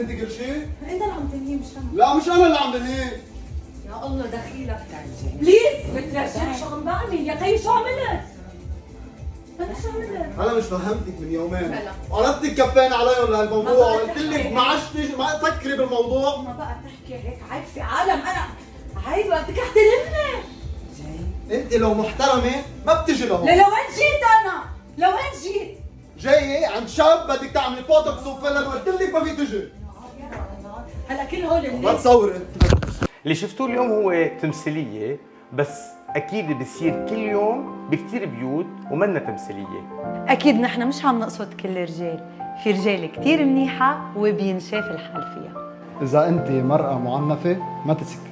انت كل شيء؟ انت اللي عم تنهيه مش انا. لا مش انا اللي عم بنهيه. يا الله دخيلك بليز بترجيك شو عم بعمل يا خيي شو عملت؟ انا شو عملت؟ انا مش فهمتك من يومين وقرضتك كفين عليهم لهالموضوع وقلت لك ما عادش ما تفكري بالموضوع. ما بقى تحكي هيك عيب في عالم انا عيب بدك احترمني. انت لو محترمه ما بتجي لهون. لوين جيت انا؟ لوين جيت؟ جايه عند شاب بدك تعملي بوتوكس وفيلر وقلت لك ما في تجي. هلا كل هول ما الناس تصوري. اللي شفتوه اليوم هو تمثيلية، بس أكيد بصير كل يوم بكتير بيوت ومنا تمثيلية. أكيد نحن مش عم نقصد كل الرجال، في رجال كتير منيحة وبينشاف الحال فيها. إذا أنت مرأة معنفة ما تسكتي.